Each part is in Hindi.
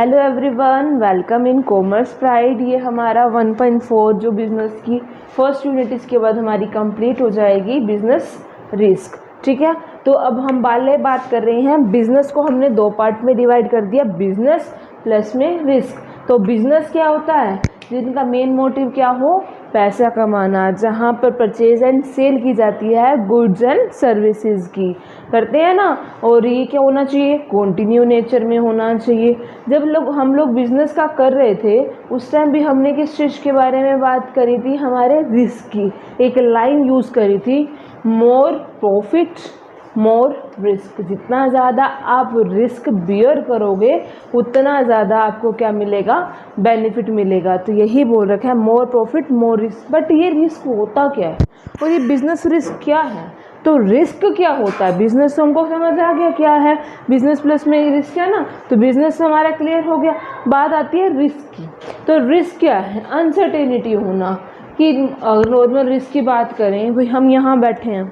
Hello everyone, welcome in commerce pride. ये हमारा 1.4 जो बिज़नेस की फर्स्ट यूनिट, इसके बाद हमारी कंप्लीट हो जाएगी बिज़नेस रिस्क। ठीक है, तो अब हम बात कर रहे हैं। बिज़नेस को हमने दो पार्ट में डिवाइड कर दिया, बिज़नेस प्लस में रिस्क। तो बिज़नेस क्या होता है? जिनका मेन मोटिव क्या हो, पैसा कमाना, जहाँ पर परचेज एंड सेल की जाती है गुड्स एंड सर्विसेज की, करते हैं ना। और ये क्या होना चाहिए? कंटिन्यू नेचर में होना चाहिए। जब हम लोग बिजनेस का कर रहे थे, उस टाइम भी हमने किस चीज़ के बारे में बात करी थी? हमारे रिस्क की। एक लाइन यूज़ करी थी, मोर प्रॉफिट मोर रिस्क। जितना ज़्यादा आप रिस्क बियर करोगे, उतना ज़्यादा आपको क्या मिलेगा? बेनिफिट मिलेगा। तो यही बोल रखा है, more profit more risk. But ये रिस्क होता क्या है और ये बिजनेस रिस्क क्या है? तो रिस्क क्या होता है? बिजनेस हमको समझ आ गया क्या है, बिजनेस प्लस में रिस्क है ना, तो बिजनेस हमारा क्लियर हो गया। बात आती है रिस्क की। तो रिस्क क्या है? अनसर्टेनिटी होना। कि नॉर्मल रिस्क की बात करें, भाई हम यहाँ बैठे हैं,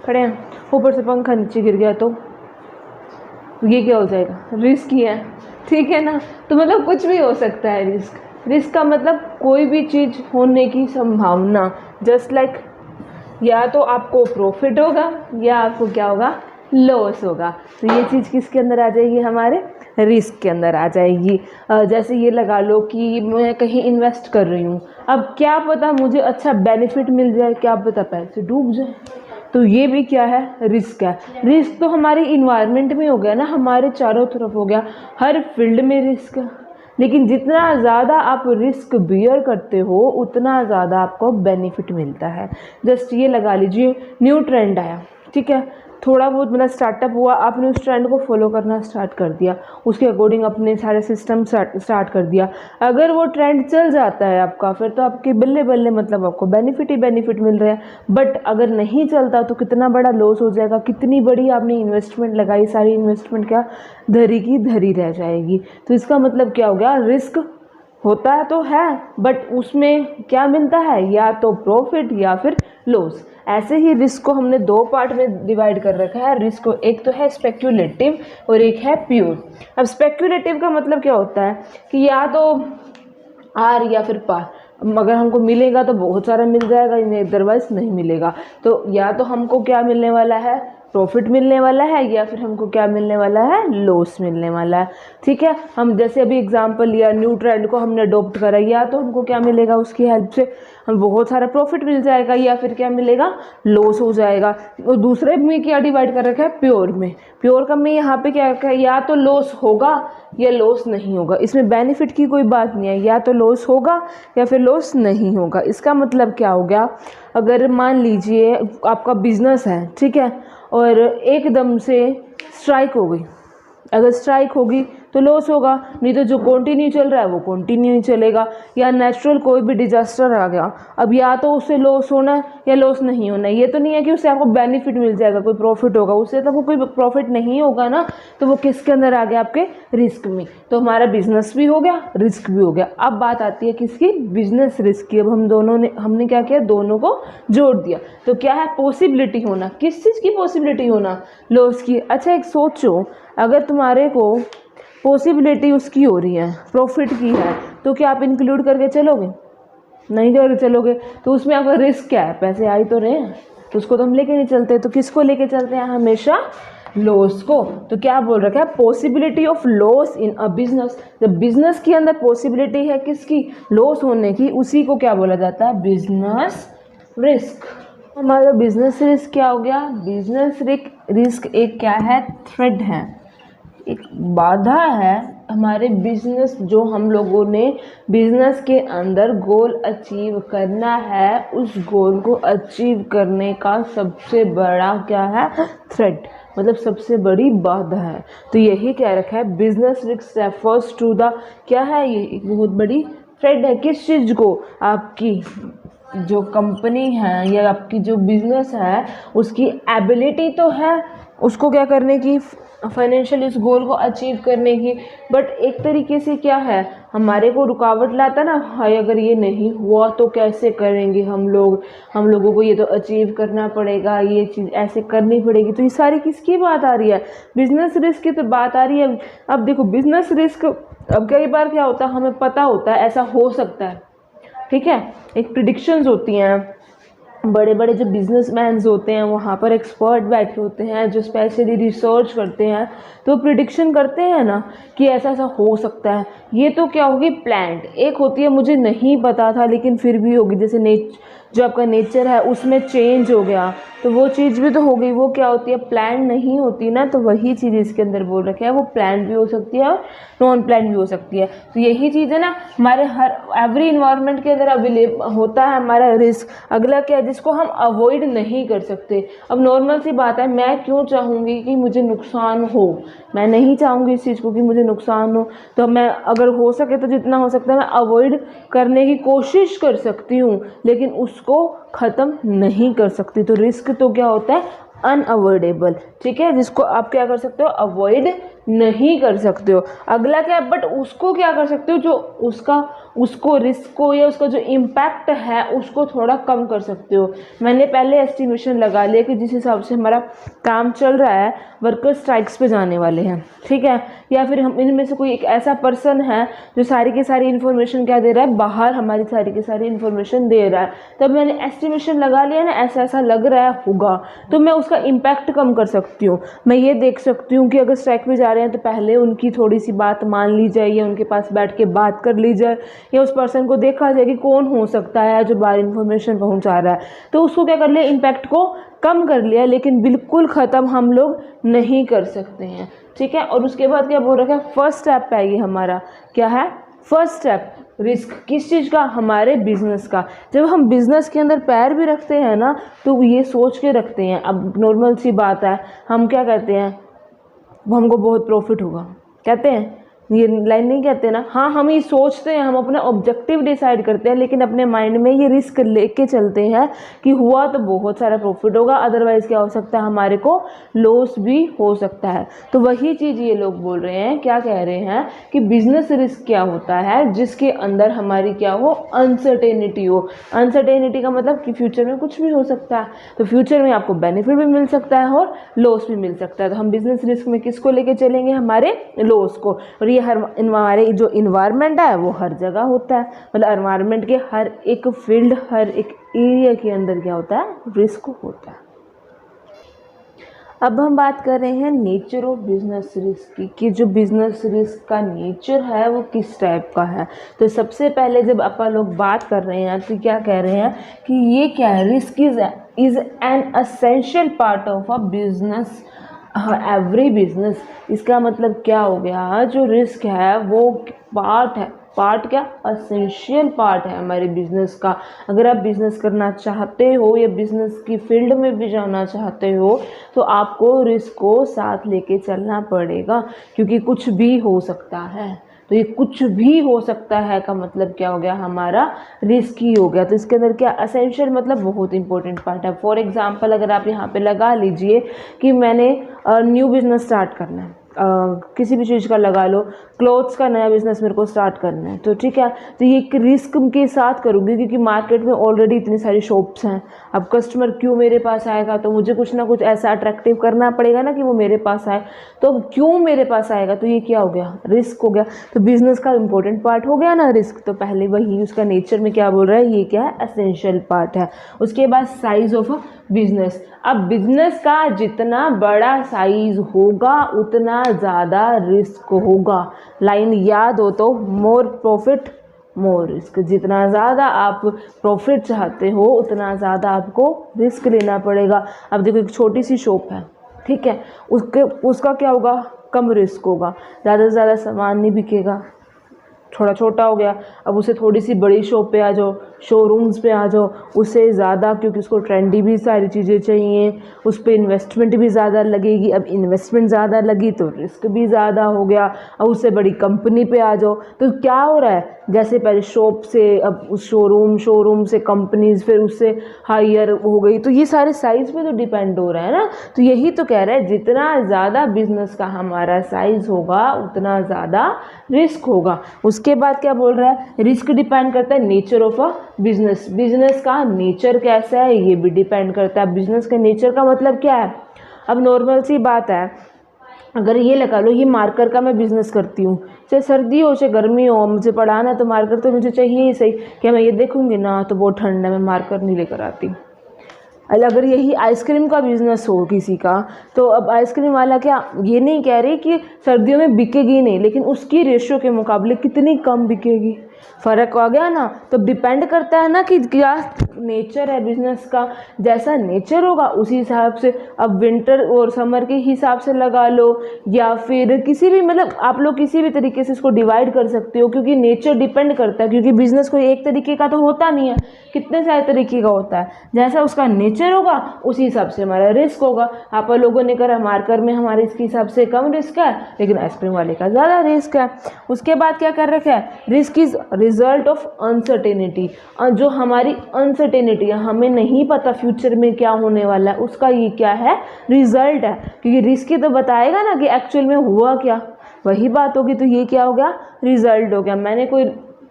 खड़े हैं, ऊपर से पंखा नीचे गिर गया तो ये क्या हो जाएगा? रिस्क ही है। ठीक है ना। तो मतलब कुछ भी हो सकता है रिस्क। रिस्क का मतलब कोई भी चीज़ होने की संभावना। जस्ट लाइक या तो आपको प्रॉफिट होगा या आपको क्या होगा? लॉस होगा। तो ये चीज़ किसके अंदर आ जाएगी? हमारे रिस्क के अंदर आ जाएगी। जैसे ये लगा लो कि मैं कहीं इन्वेस्ट कर रही हूँ, अब क्या पता मुझे अच्छा बेनिफिट मिल जाए, क्या पता पैसे डूब जाए। तो ये भी क्या है? रिस्क है। रिस्क तो हमारी इन्वायरमेंट में हो गया ना, हमारे चारों तरफ हो गया, हर फील्ड में रिस्क है। लेकिन जितना ज़्यादा आप रिस्क बियर करते हो, उतना ज़्यादा आपको बेनिफिट मिलता है। जस्ट ये लगा लीजिए, न्यू ट्रेंड आया, ठीक है, थोड़ा बहुत मतलब स्टार्टअप हुआ, आपने उस ट्रेंड को फॉलो करना स्टार्ट कर दिया, उसके अकॉर्डिंग अपने सारे सिस्टम स्टार्ट कर दिया। अगर वो ट्रेंड चल जाता है आपका, फिर तो आपके बल्ले बल्ले मतलब आपको बेनिफिट ही बेनिफिट मिल रहा है। बट अगर नहीं चलता तो कितना बड़ा लॉस हो जाएगा। कितनी बड़ी आपने इन्वेस्टमेंट लगाई, सारी इन्वेस्टमेंट क्या धरी की धरी रह जाएगी। तो इसका मतलब क्या हो गया? रिस्क होता है तो है, बट उसमें क्या मिलता है? या तो प्रॉफिट या फिर लॉस। ऐसे ही रिस्क को हमने दो पार्ट में डिवाइड कर रखा है। रिस्क को एक तो है स्पेक्यूलेटिव और एक है प्योर। अब स्पेक्यूलेटिव का मतलब क्या होता है कि या तो आर या फिर पार, अगर हमको मिलेगा तो बहुत सारा मिल जाएगा, अदरवाइज नहीं मिलेगा। तो या तो हमको क्या मिलने वाला है? प्रॉफिट मिलने वाला है, या फिर हमको क्या मिलने वाला है? लॉस मिलने वाला है। ठीक है, हम जैसे अभी एग्जांपल लिया, न्यू ट्रेंड को हमने अडॉप्ट करा, या तो हमको क्या मिलेगा? उसकी हेल्प से हम बहुत सारा प्रॉफिट मिल जाएगा, या फिर क्या मिलेगा? लॉस हो जाएगा। और दूसरे में क्या डिवाइड कर रखा है? प्योर में। प्योर का में यहाँ पे क्या रखा है? या तो लॉस होगा या लॉस नहीं होगा। इसमें बेनिफिट की कोई बात नहीं है, या तो लॉस होगा या फिर लॉस नहीं होगा। इसका मतलब क्या हो गया? अगर मान लीजिए आपका बिजनेस है, ठीक है, और एकदम से स्ट्राइक हो गई। अगर स्ट्राइक होगी तो लॉस होगा, नहीं तो जो कंटिन्यू चल रहा है वो कंटिन्यू ही चलेगा। या नेचुरल कोई भी डिजास्टर आ गया, अब या तो उससे लॉस होना है या लॉस नहीं होना है। ये तो नहीं है कि उससे आपको बेनिफिट मिल जाएगा, कोई प्रॉफिट होगा, उससे तो कोई प्रॉफिट नहीं होगा ना। तो वो किसके अंदर आ गया? आपके रिस्क में। तो हमारा बिजनेस भी हो गया, रिस्क भी हो गया। अब बात आती है किसकी? बिजनेस रिस्क की। अब हमने क्या किया? दोनों को जोड़ दिया। तो क्या है? पॉसिबिलिटी होना। किस चीज़ की पॉसिबिलिटी होना? लॉस की। अच्छा, एक सोचो, अगर तुम्हारे को पॉसिबिलिटी उसकी हो रही है, प्रॉफिट की है, तो क्या आप इंक्लूड करके चलोगे? नहीं करके चलोगे। तो उसमें आपका रिस्क क्या है? पैसे आ ही तो रहे हैं, तो उसको तो हम लेके नहीं चलते। तो किसको लेके चलते हैं? हमेशा लॉस को। तो क्या बोल रखा है? Possibility of loss in a business. जब बिजनेस के अंदर पॉसिबिलिटी है किसकी? लॉस होने की, उसी को क्या बोला जाता है? Business risk. हमारा बिजनेस रिस्क क्या हो गया? बिजनेस रिस्क एक क्या है? थ्रेड है, एक बाधा है हमारे बिजनेस। जो हम लोगों ने बिजनेस के अंदर गोल अचीव करना है, उस गोल को अचीव करने का सबसे बड़ा क्या है? थ्रेड, मतलब सबसे बड़ी बाधा है। तो यही क्या रखा है? Business risk refers to the, क्या है ये? एक बहुत बड़ी थ्रेड है। किस चीज़ को? आपकी जो कंपनी है या आपकी जो बिजनेस है, उसकी एबिलिटी तो है उसको क्या करने की? फाइनेंशियल इस गोल को अचीव करने की। बट एक तरीके से क्या है? हमारे को रुकावट लाता ना, हाय अगर ये नहीं हुआ तो कैसे करेंगे हम लोगों को ये तो अचीव करना पड़ेगा, ये चीज़ ऐसे करनी पड़ेगी। तो ये सारी किसकी बात आ रही है? बिजनेस रिस्क की तो बात आ रही है। अब देखो, बिजनेस रिस्क अब कई बार क्या होता है, हमें पता होता है ऐसा हो सकता है, ठीक है, एक प्रिडिक्शंस होती हैं, बड़े बड़े जो बिजनेसमैन्स होते हैं वहाँ पर एक्सपर्ट बैठे होते हैं जो स्पेशली रिसर्च करते हैं, तो प्रिडिक्शन करते हैं ना कि ऐसा ऐसा हो सकता है। ये तो क्या होगी, प्लान्ड। एक होती है मुझे नहीं पता था लेकिन फिर भी होगी, जैसे जो आपका नेचर है उसमें चेंज हो गया, तो वो चीज़ भी तो हो गई, वो क्या होती है, प्लान नहीं होती ना। तो वही चीज़ इसके अंदर बोल रखा है, वो प्लान भी हो सकती है और नॉन प्लान भी हो सकती है। तो यही चीज़ है ना, हमारे हर एवरी इन्वायरमेंट के अंदर अवेलेबल होता है हमारा रिस्क। अगला क्या है, जिसको हम अवॉइड नहीं कर सकते। अब नॉर्मल सी बात है, मैं क्यों चाहूँगी कि मुझे नुकसान हो, मैं नहीं चाहूँगी इस चीज़ को कि मुझे नुकसान हो, तो मैं अगर हो सके तो जितना हो सकता है मैं अवॉइड करने की कोशिश कर सकती हूँ, लेकिन उसको ख़त्म नहीं कर सकती। तो रिस्क तो क्या होता है, अनअवॉइडेबल, ठीक है, जिसको आप क्या कर सकते हो, अवॉइड नहीं कर सकते हो। अगला क्या है, बट उसको क्या कर सकते हो, जो उसको रिस्क को या उसका जो इम्पैक्ट है उसको थोड़ा कम कर सकते हो। मैंने पहले एस्टिमेशन लगा लिया कि जिस हिसाब से हमारा काम चल रहा है, वर्कर स्ट्राइक्स पे जाने वाले हैं, ठीक है, या फिर हम इनमें से कोई एक ऐसा पर्सन है जो सारी की सारी इन्फॉर्मेशन क्या दे रहा है, बाहर हमारी सारी की सारी इन्फॉर्मेशन दे रहा है, तब मैंने एस्टिमेशन लगा लिया ना, ऐसा ऐसा लग रहा है होगा, तो मैं उसका इम्पैक्ट कम कर सकती हूँ। मैं ये देख सकती हूँ कि अगर स्ट्राइक पे जा रहे हैं तो पहले उनकी थोड़ी सी बात मान ली जाए, या उनके पास बैठ के बात कर ली जाए, या उस पर्सन को देखा जाए कि कौन हो सकता है जो बाहर इन्फॉर्मेशन पहुँचा रहा है, तो उसको क्या कर लिया, इम्पैक्ट को कम कर लिया, लेकिन बिल्कुल ख़त्म हम लोग नहीं कर सकते हैं, ठीक है। और उसके बाद क्या बोल रखा है, फर्स्ट स्टेप है ये हमारा, क्या है, फर्स्ट स्टेप, रिस्क किस चीज़ का, हमारे बिजनेस का। जब हम बिजनेस के अंदर पैर भी रखते हैं ना, तो ये सोच के रखते हैं। अब नॉर्मल सी बात है, हम क्या कहते हैं, हमको बहुत प्रॉफिट होगा, कहते हैं, ये लाइन नहीं कहते ना, हाँ हम ये सोचते हैं, हम अपना ऑब्जेक्टिव डिसाइड करते हैं, लेकिन अपने माइंड में ये रिस्क लेके चलते हैं कि हुआ तो बहुत सारा प्रॉफिट होगा, अदरवाइज क्या हो सकता है, हमारे को लॉस भी हो सकता है। तो वही चीज़ ये लोग बोल रहे हैं, क्या कह रहे हैं कि बिजनेस रिस्क क्या होता है, जिसके अंदर हमारी क्या हो, अनसर्टेनिटी हो। अनसर्टेनिटी का मतलब कि फ्यूचर में कुछ भी हो सकता है, तो फ्यूचर में आपको बेनिफिट भी मिल सकता है और लॉस भी मिल सकता है। तो हम बिजनेस रिस्क में किसको लेके चलेंगे, हमारे लॉस को। और हमारे जो इन्वायरमेंट है वो हर जगह होता है, मतलब एनवायरमेंट के हर एक फील्ड, हर एक एरिया के अंदर क्या होता है, रिस्क होता है। अब हम बात कर रहे हैं नेचर ऑफ बिजनेस रिस्क की, कि जो बिजनेस रिस्क का नेचर है वो किस टाइप का है। तो सबसे पहले जब अपन लोग बात कर रहे हैं तो क्या कह रहे हैं कि ये क्या है, risk is an essential part of a business, every business. इसका मतलब क्या हो गया, जो रिस्क है वो पार्ट है, पार्ट क्या, असेंशियल पार्ट है हमारे बिजनेस का। अगर आप बिजनेस करना चाहते हो या बिजनेस की फील्ड में भी जाना चाहते हो तो आपको रिस्क को साथ लेके चलना पड़ेगा, क्योंकि कुछ भी हो सकता है। तो ये कुछ भी हो सकता है का मतलब क्या हो गया, हमारा रिस्क ही हो गया। तो इसके अंदर क्या, असेंशियल मतलब बहुत इंपॉर्टेंट पार्ट है। फॉर एग्जांपल अगर आप यहाँ पे लगा लीजिए कि मैंने न्यू बिजनेस स्टार्ट करना है, किसी भी चीज़ का लगा लो, क्लोथ्स का नया बिजनेस मेरे को स्टार्ट करना है, तो ठीक है, तो ये एक रिस्क के साथ करूँगी, क्योंकि मार्केट में ऑलरेडी इतनी सारी शॉप्स हैं। अब कस्टमर क्यों मेरे पास आएगा, तो मुझे कुछ ना कुछ ऐसा अट्रैक्टिव करना पड़ेगा ना कि वो मेरे पास आए। तो क्यों मेरे पास आएगा, तो ये क्या हो गया, रिस्क हो गया। तो बिजनेस का इंपॉर्टेंट पार्ट हो गया ना रिस्क। तो पहले वही उसका नेचर में क्या बोल रहा है, ये क्या है, एसेंशियल पार्ट है। उसके बाद साइज ऑफ अ बिजनेस। अब बिजनेस का जितना बड़ा साइज होगा उतना ज़्यादा रिस्क होगा। लाइन याद हो तो, मोर प्रॉफिट मोर रिस्क। जितना ज़्यादा आप प्रॉफिट चाहते हो उतना ज़्यादा आपको रिस्क लेना पड़ेगा। अब देखो एक छोटी सी शॉप है, ठीक है, उसका क्या होगा, कम रिस्क होगा, ज़्यादा से ज़्यादा सामान नहीं बिकेगा, थोड़ा छोटा हो गया। अब उसे थोड़ी सी बड़ी शॉप पे आ जाओ, शोरूम्स पे आ जाओ, उससे ज़्यादा, क्योंकि उसको ट्रेंडी भी सारी चीज़ें चाहिए, उस पर इन्वेस्टमेंट भी ज़्यादा लगेगी। अब इन्वेस्टमेंट ज़्यादा लगी तो रिस्क भी ज़्यादा हो गया। अब उससे बड़ी कंपनी पे आ जाओ तो क्या हो रहा है, जैसे पहले शॉप से अब उस शोरूम से कंपनीज, फिर उससे हायर हो गई। तो ये सारे साइज़ पे तो डिपेंड हो रहा है ना। तो यही तो कह रहा है, जितना ज़्यादा बिजनेस का हमारा साइज़ होगा उतना ज़्यादा रिस्क होगा। उसके बाद क्या बोल रहा है, रिस्क डिपेंड करता है nature of a business. Business का नेचर कैसा है ये भी डिपेंड करता है। बिजनेस के नेचर का मतलब क्या है, अब नॉर्मल सी बात है, अगर ये लगा लो, ये मार्कर का मैं बिज़नेस करती हूँ, चाहे सर्दी हो चाहे गर्मी हो, मुझे पढ़ाना तो मार्कर तो मुझे चाहिए ही सही। क्या मैं ये देखूँगी ना तो बहुत ठंड है, मैं मार्कर नहीं लेकर आती। अगर यही आइसक्रीम का बिज़नेस हो किसी का, तो अब आइसक्रीम वाला क्या ये नहीं कह रही कि सर्दियों में बिकेगी नहीं, लेकिन उसकी रेशियो के मुकाबले कितनी कम बिकेगी, फ़र्क आ गया ना। तो डिपेंड करता है ना कि क्या नेचर है बिज़नेस का, जैसा नेचर होगा उसी हिसाब से। अब विंटर और समर के हिसाब से लगा लो, या फिर किसी भी मतलब आप लोग किसी भी तरीके से इसको डिवाइड कर सकते हो, क्योंकि नेचर डिपेंड करता है, क्योंकि बिज़नेस कोई एक तरीके का तो होता नहीं है, कितने सारे तरीके का होता है। जैसा उसका नेचर होगा उसी हिसाब से हमारा रिस्क होगा। आप लोगों ने करा मार्कर में हमारे इसके हिसाब से कम रिस्क है, लेकिन आइसक्रीम वाले का ज़्यादा रिस्क है। उसके बाद क्या कर रखा है, risk is result of uncertainty. जो हमारी अनसर्टेनिटी है, हमें नहीं पता फ्यूचर में क्या होने वाला है, उसका ये क्या है, रिजल्ट है। क्योंकि रिस्क ही तो बताएगा ना कि एक्चुअल में हुआ क्या, वही बात होगी। तो ये क्या हो गया, रिजल्ट हो गया। मैंने कोई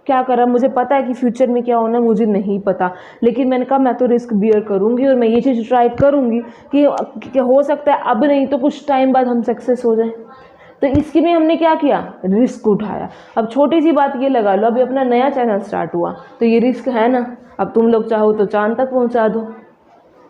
क्या करा, मुझे पता है कि फ्यूचर में क्या होना है, मुझे नहीं पता, लेकिन मैंने कहा मैं तो रिस्क बियर करूँगी और मैं ये चीज़ ट्राई करूँगी कि हो सकता है अब नहीं तो कुछ टाइम बाद हम सक्सेस हो जाए। तो इसकी में हमने क्या किया, रिस्क उठाया। अब छोटी सी बात ये लगा लो, अभी अपना नया चैनल स्टार्ट हुआ तो ये रिस्क है ना। अब तुम लोग चाहो तो चांद तक पहुंचा दो,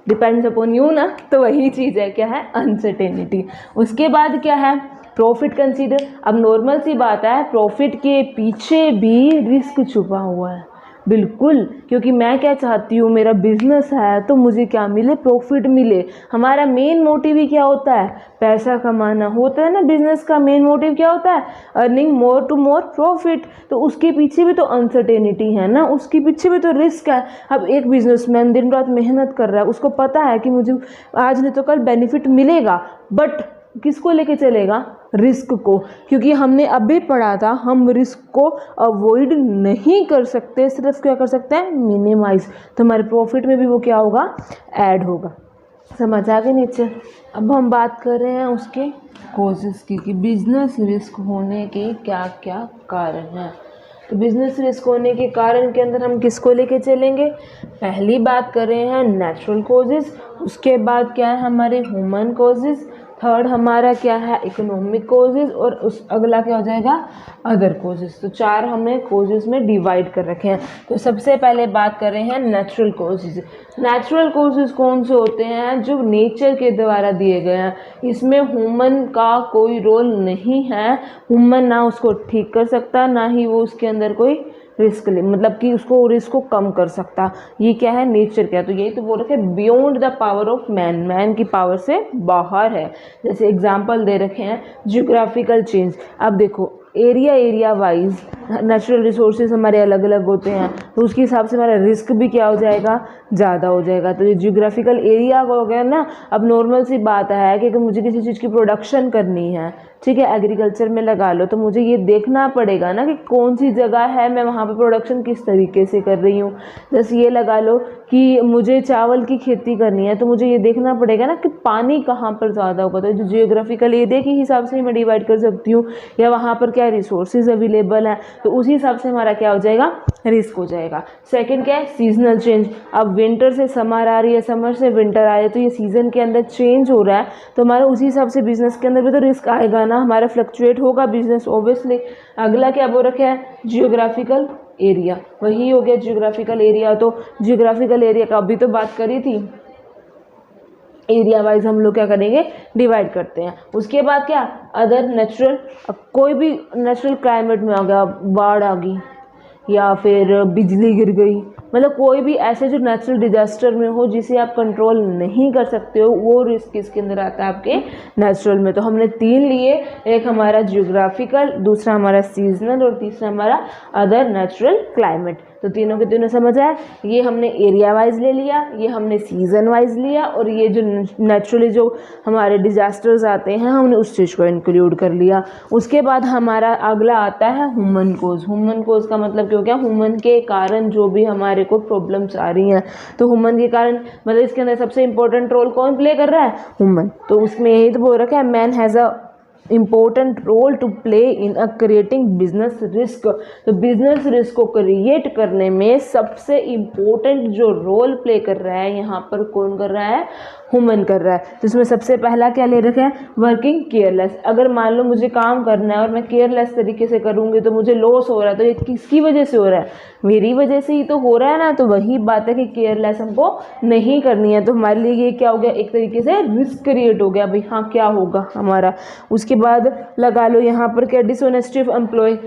डिपेंड्स अपॉन यू ना। तो वही चीज़ है, क्या है, अनसर्टेनिटी। उसके बाद क्या है, प्रॉफिट कंसीडर। अब नॉर्मल सी बात है, प्रॉफिट के पीछे भी रिस्क छुपा हुआ है, बिल्कुल। क्योंकि मैं क्या चाहती हूँ, मेरा बिजनेस है तो मुझे क्या मिले, प्रॉफिट मिले। हमारा मेन मोटिव ही क्या होता है, पैसा कमाना होता है ना। बिजनेस का मेन मोटिव क्या होता है, earning more to more profit. तो उसके पीछे भी तो अनसर्टेनिटी है ना, उसके पीछे भी तो रिस्क है। अब एक बिजनेसमैन दिन रात मेहनत कर रहा है, उसको पता है कि मुझे आज नहीं तो कल बेनिफिट मिलेगा, बट किसको लेके चलेगा, रिस्क को। क्योंकि हमने अभी पढ़ा था, हम रिस्क को अवॉइड नहीं कर सकते, सिर्फ क्या कर सकते हैं, मिनिमाइज। तो हमारे प्रॉफिट में भी वो क्या होगा, ऐड होगा। समझ आ गए नीचे। अब हम बात कर रहे हैं उसके कॉजेस की, कि बिजनेस रिस्क होने के क्या क्या कारण हैं। तो बिजनेस रिस्क होने के कारण के अंदर हम किसको लेके चलेंगे, पहली बात कर रहे हैं नेचुरल कॉजेस, उसके बाद क्या है हमारे ह्यूमन कॉजेस, थर्ड हमारा क्या है इकोनॉमिक कॉजेज, और उस अगला क्या हो जाएगा, अदर कॉजेज। तो चार हमने कॉजेज में डिवाइड कर रखे हैं। तो सबसे पहले बात कर रहे हैं नेचुरल कॉजेज। नेचुरल कॉजेज कौन से होते हैं, जो नेचर के द्वारा दिए गए हैं। इसमें ह्यूमन का कोई रोल नहीं है, ह्यूमन ना उसको ठीक कर सकता, ना ही वो उसके अंदर कोई रिस्क ले, मतलब कि उसको रिस्क को कम कर सकता। ये क्या है, नेचर क्या है। तो यही तो बोल रखे beyond the power of man, man की पावर से बाहर है। जैसे एग्जांपल दे रखे हैं जियोग्राफिकल चेंज। अब देखो एरिया वाइज नेचुरल रिसोर्सेज हमारे अलग अलग होते हैं, तो उसके हिसाब से हमारा रिस्क भी क्या हो जाएगा, ज़्यादा हो जाएगा। तो ये जियोग्राफिकल एरिया हो गया ना। अब नॉर्मल सी बात है कि मुझे किसी चीज़ की प्रोडक्शन करनी है, ठीक है, एग्रीकल्चर में लगा लो, तो मुझे ये देखना पड़ेगा ना कि कौन सी जगह है, मैं वहाँ पे प्रोडक्शन किस तरीके से कर रही हूँ। जैसे ये लगा लो कि मुझे चावल की खेती करनी है, तो मुझे ये देखना पड़ेगा ना कि पानी कहाँ पर ज़्यादा होगा। तो जो जियोग्राफिकल एरिया के हिसाब से मैं डिवाइड कर सकती हूँ, या वहाँ पर क्या रिसोर्सेज अवेलेबल हैं, तो उसी हिसाब से हमारा क्या हो जाएगा, रिस्क हो जाएगा। सेकंड क्या है, सीजनल चेंज। अब विंटर से समर आ रही है, समर से विंटर आ रही है, तो ये सीज़न के अंदर चेंज हो रहा है, तो हमारा उसी हिसाब से बिजनेस के अंदर भी तो रिस्क आएगा ना, हमारा फ्लक्चुएट होगा बिजनेस ऑब्वियसली। अगला क्या बोल रखा है, जियोग्राफिकल एरिया, वही हो गया जियोग्राफिकल एरिया। तो जियोग्राफिकल एरिया का अभी तो बात करी थी, एरिया वाइज हम लोग क्या करेंगे, डिवाइड करते हैं। उसके बाद क्या, अदर नेचुरल। कोई भी नेचुरल क्लाइमेट में आ गया, बाढ़ आ गई या फिर बिजली गिर गई, मतलब कोई भी ऐसे जो नेचुरल डिजास्टर में हो जिसे आप कंट्रोल नहीं कर सकते हो, वो रिस्क किसके अंदर आता है, आपके नेचुरल में। तो हमने तीन लिए, एक हमारा जियोग्राफिकल, दूसरा हमारा सीजनल, और तीसरा हमारा अदर नेचुरल क्लाइमेट। तो तीनों के तीनों समझ आए। ये हमने एरिया वाइज ले लिया, ये हमने सीजन वाइज लिया, और ये जो नेचुरली जो हमारे डिजास्टर्स आते हैं हमने उस चीज़ को इंक्लूड कर लिया। उसके बाद हमारा अगला आता है ह्यूमन कोज। ह्यूमन कोज का मतलब क्या हो गया, ह्यूमन के कारण जो भी हमारे को प्रॉब्लम्स आ रही हैं, तो ह्यूमन के कारण मतलब इसके अंदर सबसे इंपॉर्टेंट रोल कौन प्ले कर रहा है, ह्यूमन। तो उसमें यही तो बोल रखा है, man has a important role to play in a creating business risk. तो बिजनेस रिस्क को क्रिएट करने में सबसे इम्पोर्टेंट जो रोल प्ले कर रहा है यहाँ पर कौन कर रहा है, ह्यूमन कर रहा है। तो इसमें सबसे पहला क्या ले रखा है, वर्किंग केयरलेस। अगर मान लो मुझे काम करना है और मैं केयरलेस तरीके से करूँगी तो मुझे लॉस हो रहा है, तो ये किसकी वजह से हो रहा है, मेरी वजह से ही तो हो रहा है ना। तो वही बात है कि केयरलेस हमको नहीं करनी है। तो हमारे लिए ये क्या हो गया, एक तरीके से रिस्क क्रिएट हो गया भाई, हाँ क्या होगा हमारा। उसके बाद लगा लो यहाँ पर क्या, डिसऑनेस्टी ऑफ एम्प्लॉय।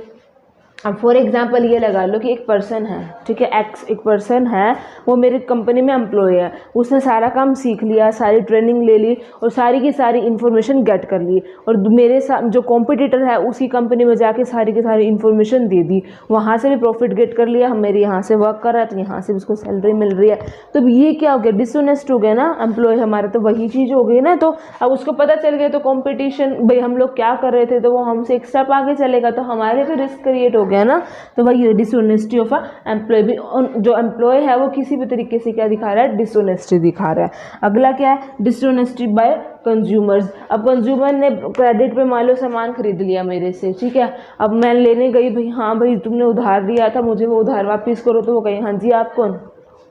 अब फॉर एग्जांपल ये लगा लो कि एक पर्सन है, ठीक है, एक्स एक पर्सन है, वो मेरी कंपनी में एम्प्लॉय है, उसने सारा काम सीख लिया, सारी ट्रेनिंग ले ली और सारी की सारी इन्फॉर्मेशन गेट कर ली, और मेरे साथ जो कॉम्पिटिटर है उसी कंपनी में जाके सारी की सारी इन्फॉर्मेशन दे दी, वहाँ से भी प्रॉफिट गेट कर लिया, हम मेरे यहाँ से वर्क कर रहा है तो यहाँ से भी उसको सैलरी मिल रही है। तो ये क्या हो गया, डिसऑनेस्ट हो गया ना एम्प्लॉय हमारा। तो वही चीज़ हो गई ना। तो अब उसको पता चल गया, तो कॉम्पिटिशन भाई हम लोग क्या कर रहे थे, तो वो हमसे एक स्टेप आगे चलेगा, तो हमारे पे रिस्क क्रिएट हो गया ना। तो वही डिसऑनेस्टी ऑफ अ एम्प्लॉय भी, जो एम्प्लॉय है वो किसी भी तरीके से क्या दिखा रहा है, डिसऑनेस्टी दिखा रहा है। अगला क्या है, डिसऑनेस्टी बाय कंज्यूमर्स। अब कंज्यूमर ने क्रेडिट पे मान लो सामान खरीद लिया मेरे से, ठीक है, अब मैं लेने गई, भाई हाँ भाई तुमने उधार दिया था, मुझे वो उधार वापस करो। तो वो कही हाँ जी आप कौन,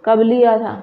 कब लिया था,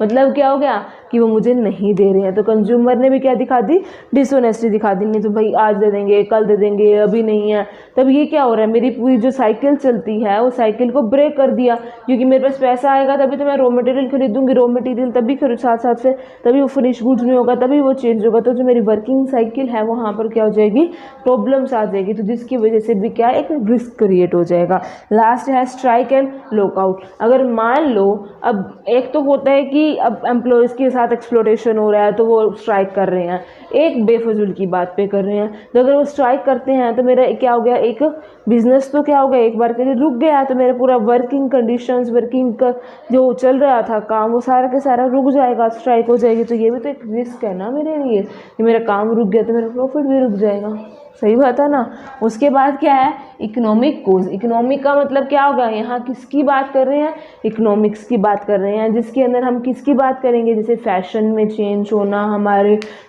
मतलब क्या हो गया कि वो मुझे नहीं दे रहे हैं। तो कंज्यूमर ने भी क्या दिखा दी, डिसऑनेस्टी दिखा दी, नहीं तो भाई आज दे देंगे, कल दे देंगे, अभी नहीं है। तब ये क्या हो रहा है, मेरी पूरी जो साइकिल चलती है वो साइकिल को ब्रेक कर दिया, क्योंकि मेरे पास पैसा आएगा तभी तो मैं रॉ मटेरियल खरीदूंगी, रॉ मटेरियल तभी खरीद साथ साथ से तभी वो फिनिश गुड्स में होगा, तभी वो चेंज होगा। तो जो मेरी वर्किंग साइकिल है वहाँ पर क्या हो जाएगी, प्रॉब्लम्स आ जाएगी, तो जिसकी वजह से भी क्या एक रिस्क क्रिएट हो जाएगा। लास्ट है स्ट्राइक एंड लॉकआउट। अगर मान लो अब एक तो होता है कि अब एम्प्लॉयज़ के साथ एक्सप्लोटेशन हो रहा है तो वो स्ट्राइक कर रहे हैं, एक बेफजूल की बात पे कर रहे हैं। तो अगर वो स्ट्राइक करते हैं तो मेरा क्या हो गया, एक बिजनेस तो क्या हो गया, एक बार के लिए रुक गया, तो मेरा पूरा वर्किंग कंडीशंस, वर्किंग का जो चल रहा था काम, वो सारा के सारा रुक जाएगा, स्ट्राइक हो जाएगी। तो ये भी तो एक रिस्क है ना मेरे लिए, कि मेरा काम रुक गया तो मेरा प्रॉफिट भी रुक जाएगा, सही बात है ना। उसके बाद क्या है, इकोनॉमिक कोज। इकोनॉमिक का मतलब क्या होगा, यहाँ किसकी बात कर रहे हैं, इकोनॉमिक्स की बात कर रहे हैं, जिसके अंदर हम किसकी बात करेंगे, जैसे फैशन में चेंज होना,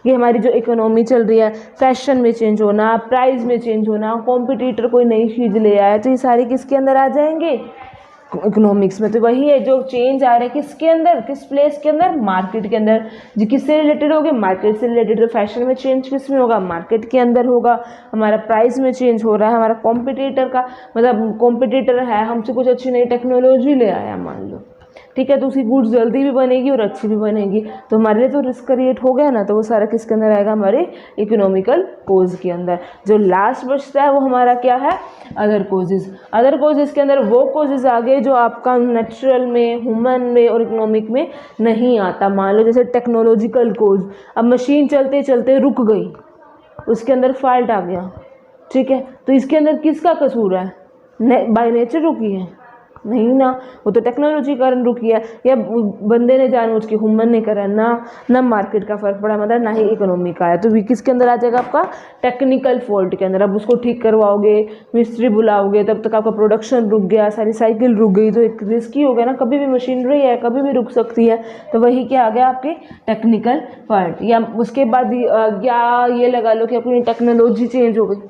ये हमारी जो इकोनॉमी चल रही है, फैशन में चेंज होना, प्राइस में चेंज होना, कॉम्पिटिटर कोई नई चीज़ ले आया, तो ये सारे किसके अंदर आ जाएंगे, इकोनॉमिक्स में। तो वही है जो चेंज आ रहा है किसके अंदर, किस प्लेस के अंदर, मार्केट के अंदर। जो किससे रिलेटेड होगी, मार्केट से रिलेटेड। तो फैशन में चेंज किस में होगा, मार्केट के अंदर होगा। हमारा प्राइस में चेंज हो रहा है, हमारा कॉम्पिटिटर का मतलब कॉम्पिटिटर है, हमसे कुछ अच्छी नई टेक्नोलॉजी ले आया मान लो, ठीक है, तो उसकी गुड्स जल्दी भी बनेगी और अच्छी भी बनेगी, तो हमारे लिए तो रिस्क क्रिएट हो गया ना। तो वो सारा किसके अंदर आएगा, हमारे इकोनॉमिकल कोज के अंदर। जो लास्ट बचता है वो हमारा क्या है, अदर कोजेज। अदर कोजेज के अंदर वो कोजेज आ गए जो आपका नेचुरल में, ह्यूमन में और इकोनॉमिक में नहीं आता। मान लो जैसे टेक्नोलॉजिकल कोज, अब मशीन चलते चलते रुक गई, उसके अंदर फॉल्ट आ गया, ठीक है, तो इसके अंदर किसका कसूर है, बाय नेचर रुकी है, नहीं ना, वो तो टेक्नोलॉजी कारण रुकी है, या बंदे ने जानबूझ के, ह्यूमन ने करा ना मार्केट का फर्क पड़ा, मतलब ना ही इकोनॉमी का है। तो किसके अंदर आ जाएगा, आपका टेक्निकल फॉल्ट के अंदर। अब उसको ठीक करवाओगे, मिस्त्री बुलाओगे, तब तक आपका प्रोडक्शन रुक गया, सारी साइकिल रुक गई, तो एक रिस्की हो गया ना, कभी भी मशीनरी है कभी भी रुक सकती है। तो वही क्या आ गया, आपके टेक्निकल फॉल्ट। या उसके बाद या ये लगा लो कि अपनी टेक्नोलॉजी चेंज हो गई,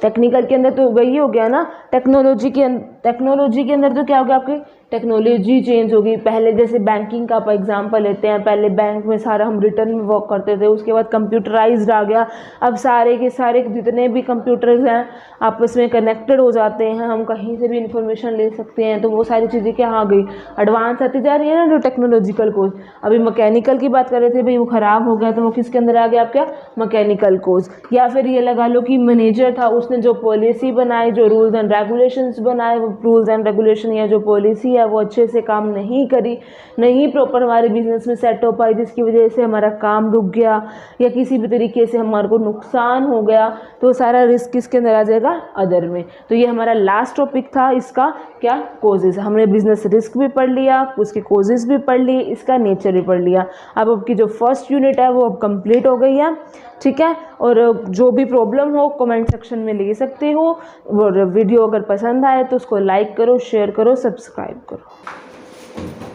टेक्निकल के अंदर तो वही हो गया ना, टेक्नोलॉजी के अंदर तो क्या हो गया, आपके टेक्नोलॉजी चेंज होगी। पहले जैसे बैंकिंग का आप एग्जांपल लेते हैं, पहले बैंक में सारा हम रिटर्न में वर्क करते थे, उसके बाद कंप्यूटराइज्ड आ गया, अब सारे के सारे जितने भी कंप्यूटर्स हैं आपस में कनेक्टेड हो जाते हैं, हम कहीं से भी इंफॉर्मेशन ले सकते हैं। तो वो सारी चीज़ें क्या आ गई, एडवांस आती जा रही है ना, जो टेक्नोलॉजिकल कोर्स। अभी मैकेनिकल की बात कर रहे थे, भाई वो ख़राब हो गया तो वो किसके अंदर आ गया, आपका मैकेनिकल कोर्स। या फिर ये लगा लो कि मैनेजर था, उसने जो पॉलिसी बनाई, जो रूल्स एंड रेगुलेशंस बनाए, वो रूल्स एंड रेगुलेशन या जो पॉलिसी है वो अच्छे से काम नहीं करी, नहीं प्रॉपर हमारे बिजनेस में सेट हो पाई, जिसकी वजह से हमारा काम रुक गया या किसी भी तरीके से हमारे को नुकसान हो गया। तो सारा रिस्क किसके अंदर आ जाएगा, अदर में। तो ये हमारा लास्ट टॉपिक था, इसका क्या कोजेस। हमने बिजनेस रिस्क भी पढ़ लिया, उसके कोजेस भी पढ़ लिए, इसका नेचर भी पढ़ लिया। अब आपकी जो फर्स्ट यूनिट है वो अब कंप्लीट हो गई है, ठीक है। और जो भी प्रॉब्लम हो कमेंट सेक्शन में ले सकते हो, और वीडियो अगर पसंद आए तो उसको लाइक करो, शेयर करो, सब्सक्राइब करो।